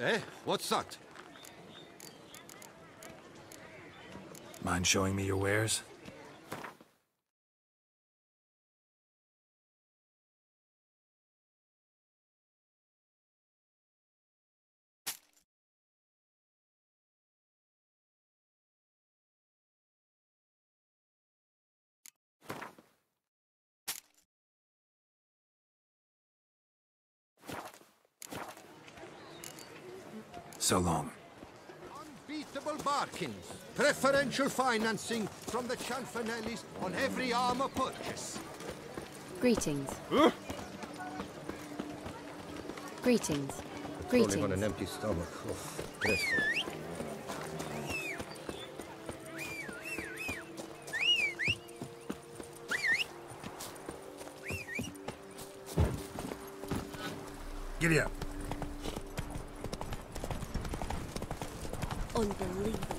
Eh? What's that? Mind showing me your wares? So long. Unbeatable bargains. Preferential financing from the Chanfanellis on every armor purchase. Greetings. Huh? Greetings. Rolling Greetings. on an empty stomach. Oh, dreadful. Giddy up. Unbelievable.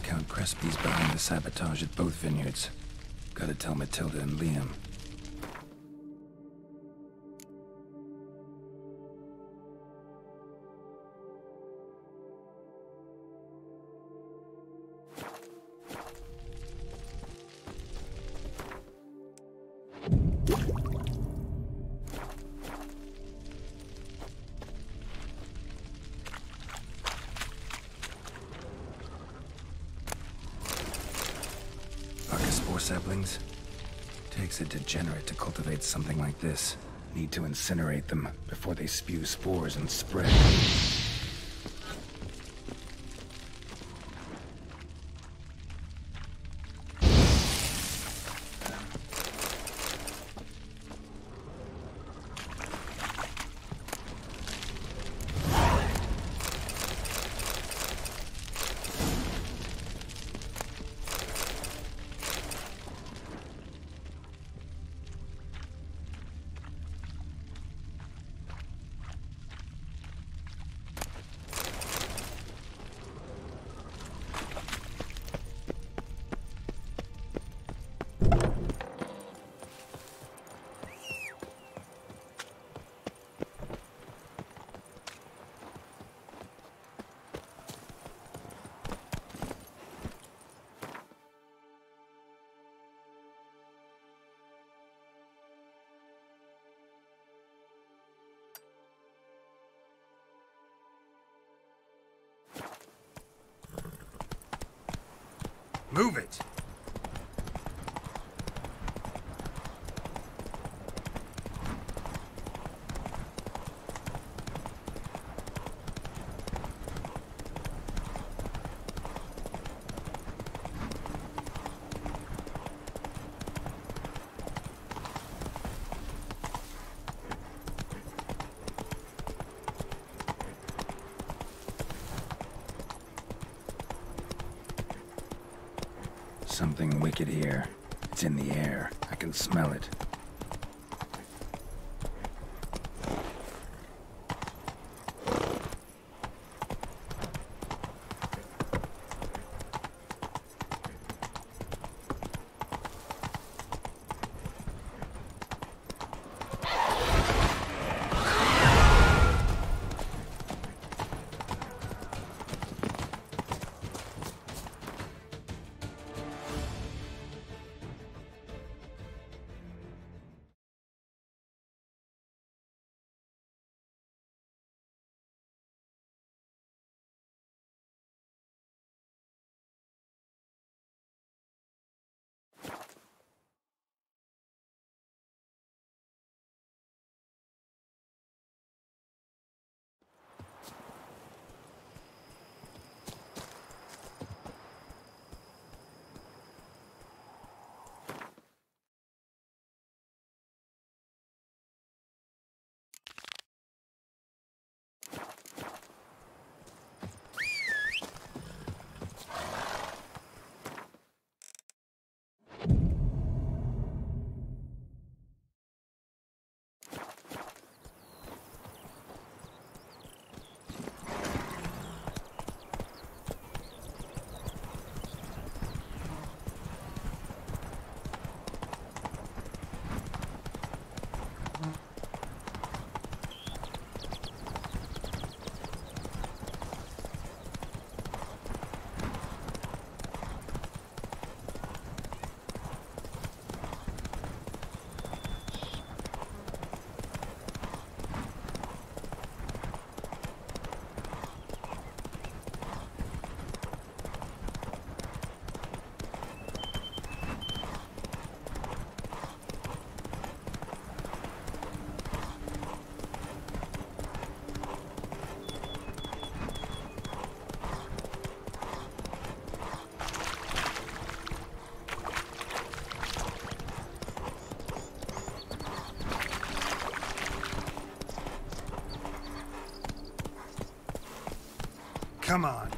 Count Crespi's behind the sabotage at both vineyards. Gotta tell Matilda and Liam. saplings? Takes a degenerate to cultivate something like this. Need to incinerate them before they spew spores and spread. Move it! Something wicked here. It's in the air. I can smell it. Come on.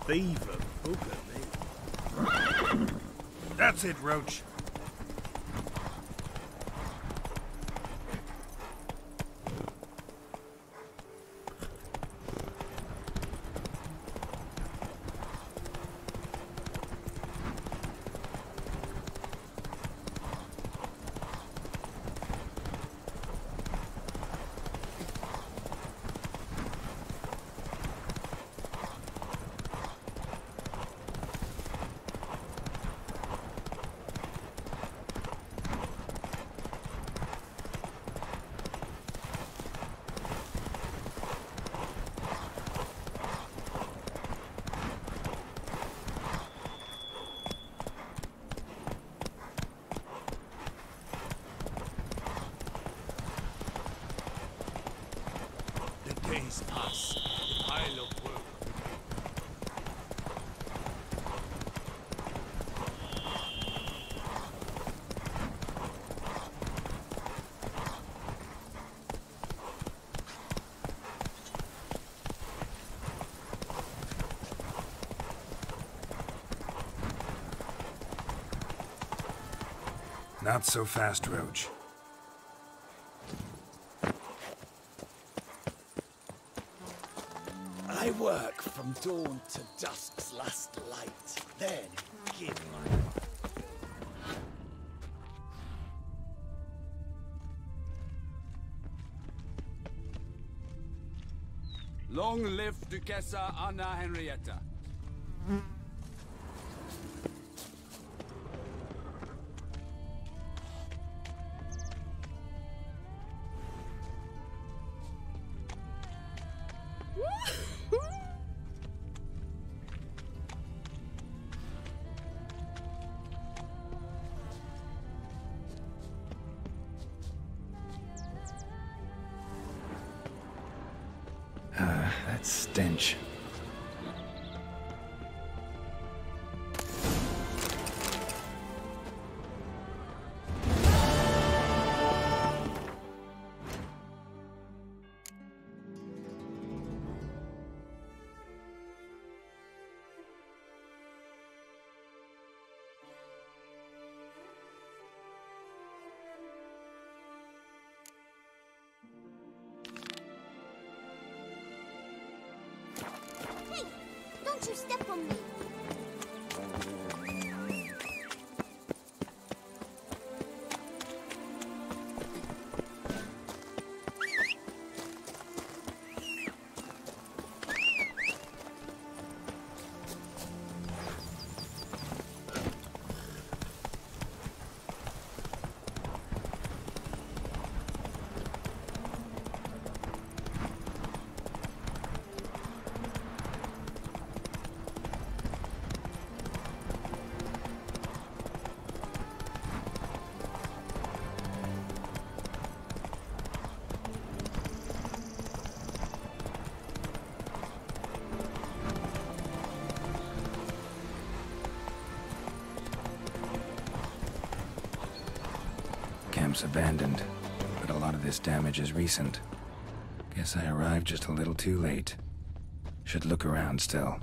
Beaver booger me. That's it, Roach. Days pass. The pile of work. Not so fast, Roach. I work from dawn to dusk's last light. Then give my Long live Duchessa Anna Henrietta. That stench. Don't you step on me. Camp's abandoned, but a lot of this damage is recent. Guess I arrived just a little too late. Should look around still.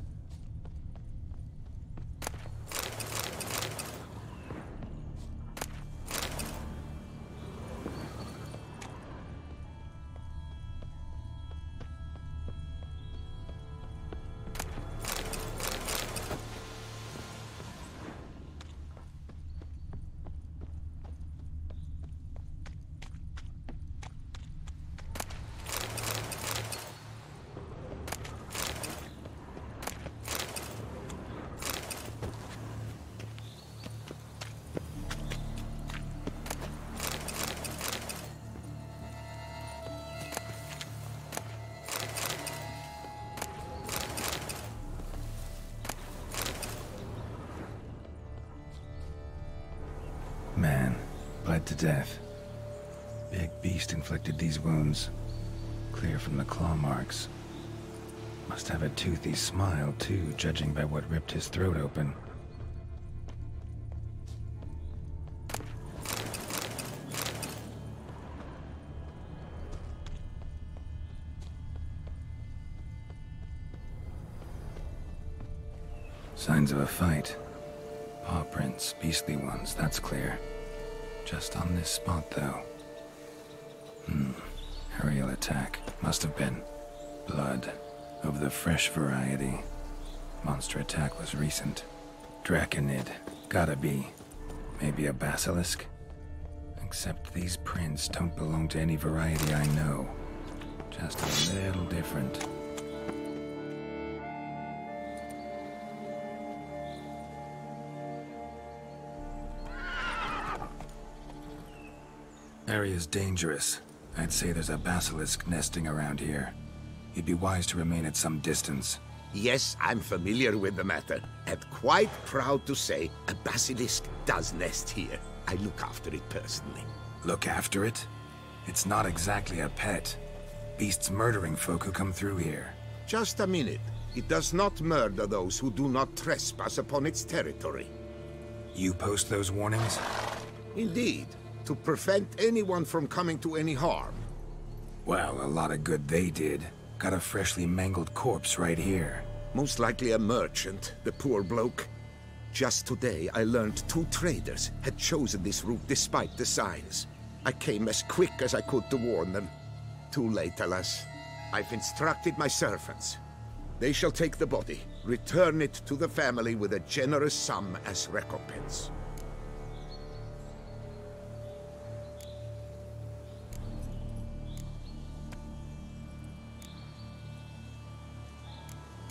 Man, bled to death. Big beast inflicted these wounds. Clear from the claw marks. Must have a toothy smile, too, judging by what ripped his throat open. Signs of a fight. Paw prints, beastly ones, that's clear. Just on this spot, though. Aerial attack. Must have been. Blood. Of the fresh variety. Monster attack was recent. Draconid. Gotta be. Maybe a basilisk? Except these prints don't belong to any variety I know. Just a little different. Area's dangerous. I'd say there's a basilisk nesting around here. You'd be wise to remain at some distance. Yes, I'm familiar with the matter, and quite proud to say a basilisk does nest here. I look after it personally. Look after it? It's not exactly a pet. Beast's murdering folk who come through here. Just a minute. It does not murder those who do not trespass upon its territory. You post those warnings? Indeed. To prevent anyone from coming to any harm. Well, a lot of good they did. Got a freshly mangled corpse right here. Most likely a merchant, the poor bloke. Just today, I learned 2 traders had chosen this route despite the signs. I came as quick as I could to warn them. Too late, alas. I've instructed my servants. They shall take the body, return it to the family with a generous sum as recompense.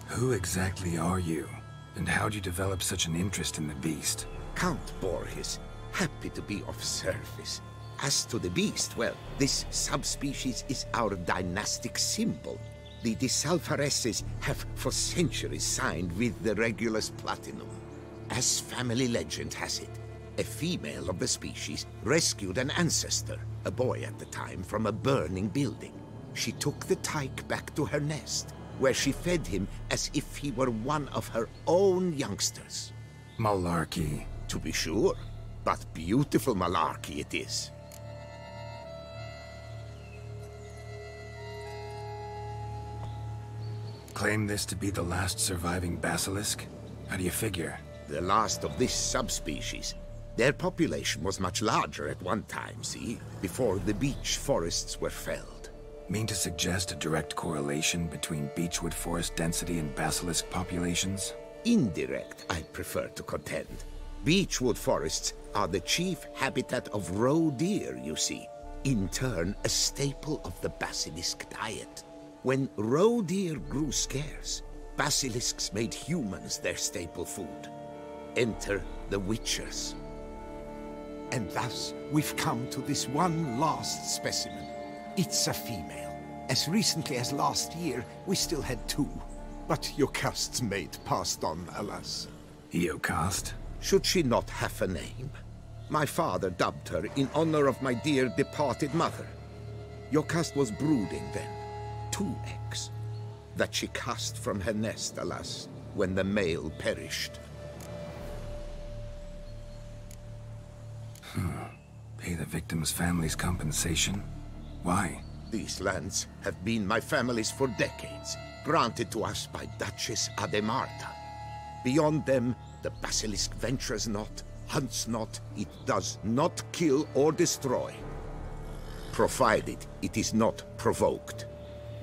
Who exactly are you? And how'd you develop such an interest in the beast? Count Borges. Happy to be of service. As to the beast, well, this subspecies is our dynastic symbol. The Disalfareses have for centuries signed with the Regulus Platinum. As family legend has it, a female of the species rescued an ancestor, a boy at the time, from a burning building. She took the tyke back to her nest, where she fed him as if he were one of her own youngsters. Malarkey. To be sure, but beautiful malarkey it is. Claim this to be the last surviving basilisk? How do you figure? The last of this subspecies. Their population was much larger at one time, see? Before the beech forests were felled. Mean to suggest a direct correlation between beechwood forest density and basilisk populations? Indirect, I prefer to contend. Beechwood forests are the chief habitat of roe deer, you see. In turn, a staple of the basilisk diet. When roe deer grew scarce, basilisks made humans their staple food. Enter the witchers. And thus, we've come to this one last specimen. It's a female. As recently as last year, we still had 2. But Jocast's mate passed on, alas. Jocast? Should she not have a name? My father dubbed her in honor of my dear departed mother. Jocast was brooding then. 2 eggs. That she cast from her nest, alas, when the male perished. Pay the victim's family's compensation? Why? These lands have been my family's for decades, granted to us by Duchess Ademarta. Beyond them, the basilisk ventures not, hunts not, it does not kill or destroy. Provided it is not provoked.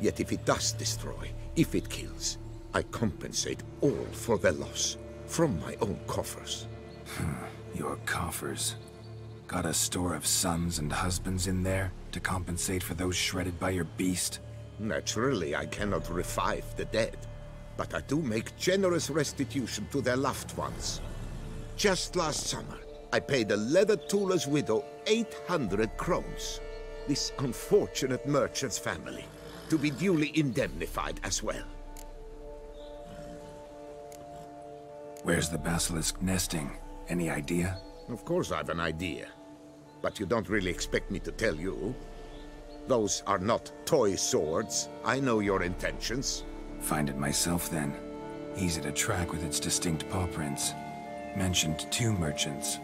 Yet if it does destroy, if it kills, I compensate all for the loss, from my own coffers. Your coffers. Got a store of sons and husbands in there to compensate for those shredded by your beast? Naturally, I cannot revive the dead, but I do make generous restitution to their loved ones. Just last summer, I paid a leather tooler's widow 800 crowns. This unfortunate merchant's family, to be duly indemnified as well. Where's the basilisk nesting? Any idea? Of course I've an idea. But you don't really expect me to tell you. Those are not toy swords. I know your intentions. Find it myself then. Easy to track with its distinct paw prints. Mentioned 2 merchants,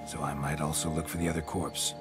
so I might also look for the other corpse.